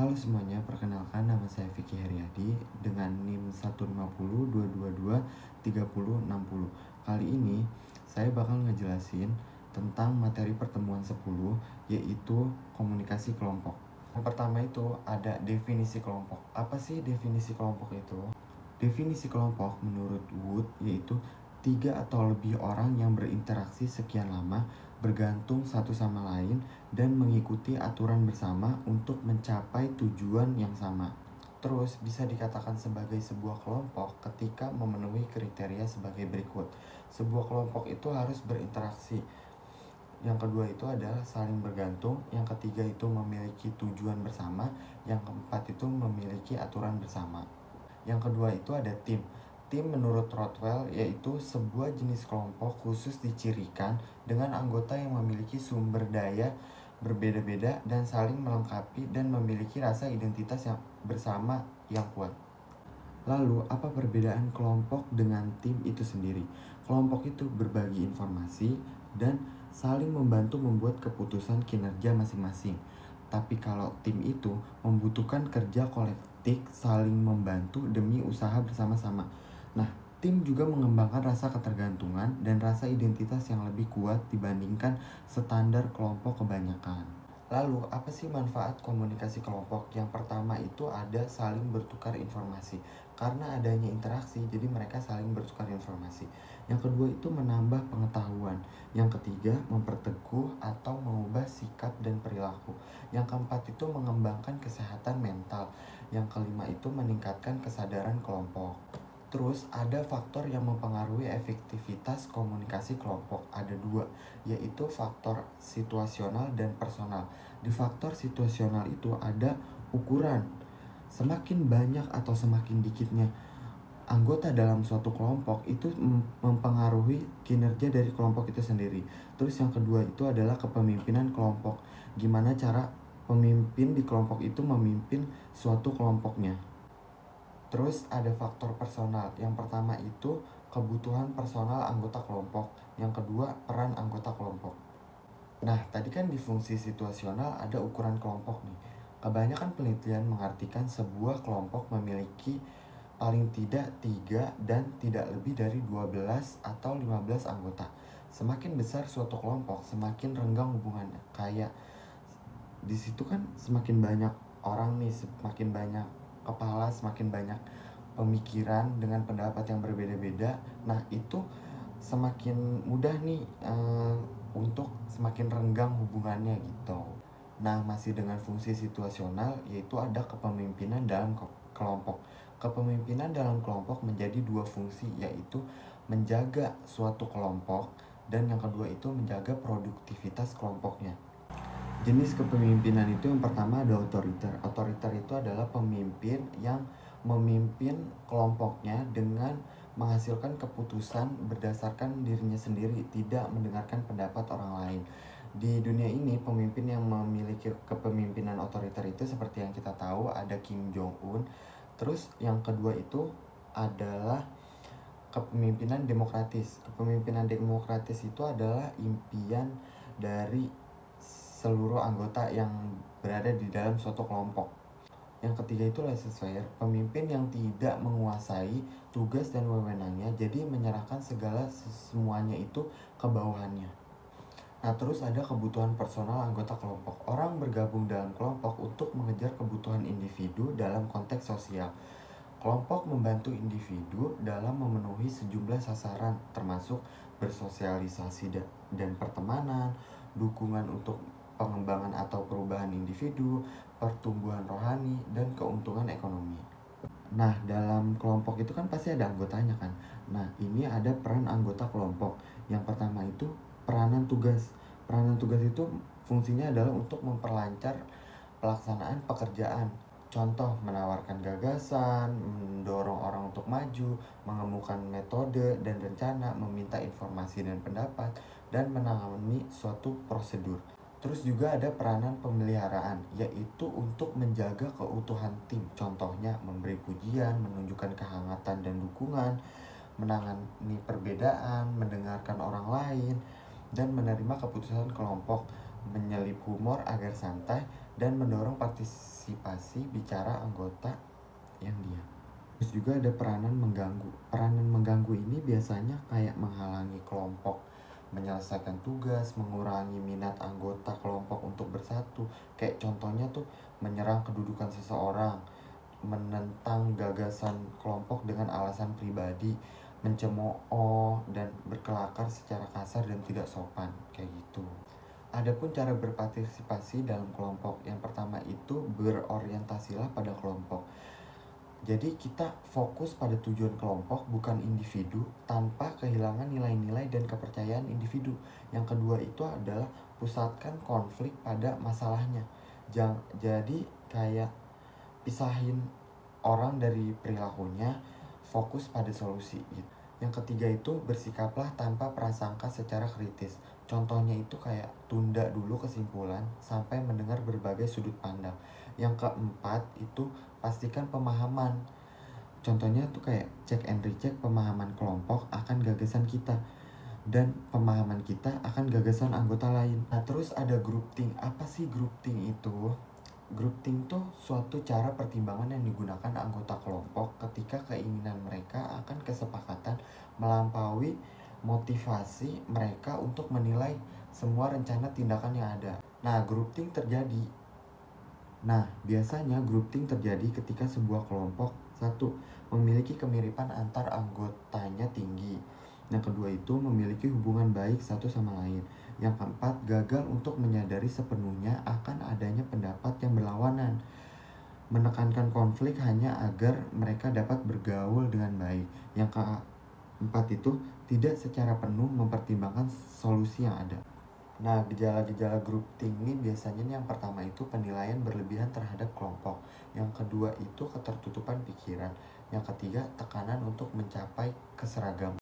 Halo semuanya, perkenalkan nama saya Vicky Heriadi dengan NIM 150 222 30 60. Kali ini saya bakal ngejelasin tentang materi pertemuan 10, yaitu komunikasi kelompok. Yang pertama itu ada definisi kelompok. Apa sih definisi kelompok itu? Definisi kelompok menurut Wood yaitu 3 atau lebih orang yang berinteraksi sekian lama, bergantung satu sama lain, dan mengikuti aturan bersama untuk mencapai tujuan yang sama. Terus bisa dikatakan sebagai sebuah kelompok ketika memenuhi kriteria sebagai berikut. Sebuah kelompok itu harus berinteraksi. Yang kedua itu adalah saling bergantung. Yang ketiga itu memiliki tujuan bersama. Yang keempat itu memiliki aturan bersama. Yang kedua itu ada tim. Tim menurut Rothwell yaitu sebuah jenis kelompok khusus dicirikan dengan anggota yang memiliki sumber daya berbeda-beda dan saling melengkapi dan memiliki rasa identitas yang bersama yang kuat. Lalu, apa perbedaan kelompok dengan tim itu sendiri? Kelompok itu berbagi informasi dan saling membantu membuat keputusan kinerja masing-masing. Tapi kalau tim itu membutuhkan kerja kolektif, saling membantu demi usaha bersama-sama. Nah, tim juga mengembangkan rasa ketergantungan dan rasa identitas yang lebih kuat dibandingkan standar kelompok kebanyakan. Lalu, apa sih manfaat komunikasi kelompok? Yang pertama itu ada saling bertukar informasi. Karena adanya interaksi, jadi mereka saling bertukar informasi. Yang kedua itu menambah pengetahuan. Yang ketiga, memperteguh atau mengubah sikap dan perilaku. Yang keempat itu mengembangkan kesehatan mental. Yang kelima itu meningkatkan kesadaran kelompok. Terus ada faktor yang mempengaruhi efektivitas komunikasi kelompok. Ada dua, yaitu faktor situasional dan personal. Di faktor situasional itu ada ukuran. Semakin banyak atau semakin dikitnya anggota dalam suatu kelompok itu mempengaruhi kinerja dari kelompok itu sendiri. Terus yang kedua itu adalah kepemimpinan kelompok. Gimana cara pemimpin di kelompok itu memimpin suatu kelompoknya. Terus ada faktor personal. Yang pertama itu kebutuhan personal anggota kelompok. Yang kedua peran anggota kelompok. Nah, tadi kan di fungsi situasional ada ukuran kelompok nih. Kebanyakan penelitian mengartikan sebuah kelompok memiliki paling tidak 3 dan tidak lebih dari 12 atau 15 anggota. Semakin besar suatu kelompok, semakin renggang hubungannya. Kayak di situ kan semakin banyak orang nih, semakin banyak kepala, semakin banyak pemikiran dengan pendapat yang berbeda-beda. Nah, itu semakin mudah nih untuk semakin renggang hubungannya gitu. Nah, masih dengan fungsi situasional yaitu ada kepemimpinan dalam kelompok. Kepemimpinan dalam kelompok menjadi dua fungsi, yaitu menjaga suatu kelompok dan yang kedua itu menjaga produktivitas kelompoknya. Jenis kepemimpinan itu yang pertama ada otoriter. Otoriter itu adalah pemimpin yang memimpin kelompoknya dengan menghasilkan keputusan berdasarkan dirinya sendiri, tidak mendengarkan pendapat orang lain. Di dunia ini, pemimpin yang memiliki kepemimpinan otoriter itu seperti yang kita tahu ada Kim Jong-un. Terus yang kedua itu adalah kepemimpinan demokratis. Kepemimpinan demokratis itu adalah impian dari seluruh anggota yang berada di dalam suatu kelompok. Yang ketiga itu laissez-faire, pemimpin yang tidak menguasai tugas dan wewenangnya, jadi menyerahkan segala semuanya itu ke bawahannya. Nah, terus ada kebutuhan personal anggota kelompok. Orang bergabung dalam kelompok untuk mengejar kebutuhan individu dalam konteks sosial. Kelompok membantu individu dalam memenuhi sejumlah sasaran, termasuk bersosialisasi dan pertemanan, dukungan untuk pengembangan atau perubahan individu, pertumbuhan rohani, dan keuntungan ekonomi. Nah, dalam kelompok itu kan pasti ada anggotanya kan. Nah, ini ada peran anggota kelompok. Yang pertama itu peranan tugas. Peranan tugas itu fungsinya adalah untuk memperlancar pelaksanaan pekerjaan. Contoh, menawarkan gagasan, mendorong orang untuk maju, mengemukakan metode dan rencana, meminta informasi dan pendapat, dan menangani suatu prosedur. Terus juga ada peranan pemeliharaan, yaitu untuk menjaga keutuhan tim. Contohnya, memberi pujian, menunjukkan kehangatan dan dukungan, menangani perbedaan, mendengarkan orang lain, dan menerima keputusan kelompok, menyelip humor agar santai, dan mendorong partisipasi mendominasi bicara anggota yang diam. Terus juga ada peranan mengganggu. Peranan mengganggu ini biasanya kayak menghalangi kelompok menyelesaikan tugas, mengurangi minat anggota kelompok untuk bersatu. Kayak contohnya tuh menyerang kedudukan seseorang, menentang gagasan kelompok dengan alasan pribadi, mencemooh dan berkelakar secara kasar dan tidak sopan, kayak gitu. Adapun cara berpartisipasi dalam kelompok, yang pertama itu berorientasilah pada kelompok. Jadi kita fokus pada tujuan kelompok bukan individu tanpa kehilangan nilai-nilai dan kepercayaan individu. Yang kedua itu adalah pusatkan konflik pada masalahnya. Jadi kayak pisahin orang dari perilakunya, fokus pada solusi gitu. Yang ketiga itu bersikaplah tanpa prasangka secara kritis. Contohnya itu kayak tunda dulu kesimpulan sampai mendengar berbagai sudut pandang. Yang keempat itu pastikan pemahaman. Contohnya tuh kayak check and recheck pemahaman kelompok akan gagasan kita dan pemahaman kita akan gagasan anggota lain. Nah, terus ada groupthink. Apa sih groupthink itu? Groupthink tuh suatu cara pertimbangan yang digunakan anggota kelompok ketika keinginan mereka akan kesepakatan melampaui motivasi mereka untuk menilai semua rencana tindakan yang ada. Nah, biasanya groupthink terjadi ketika sebuah kelompok satu memiliki kemiripan antar anggotanya tinggi. Yang kedua itu memiliki hubungan baik satu sama lain. Yang keempat, gagal untuk menyadari sepenuhnya akan adanya pendapat yang berlawanan. Menekankan konflik hanya agar mereka dapat bergaul dengan baik. Yang keempat itu tidak secara penuh mempertimbangkan solusi yang ada. Nah, gejala-gejala groupthink ini biasanya yang pertama itu penilaian berlebihan terhadap kelompok. Yang kedua itu ketertutupan pikiran. Yang ketiga, tekanan untuk mencapai keseragaman.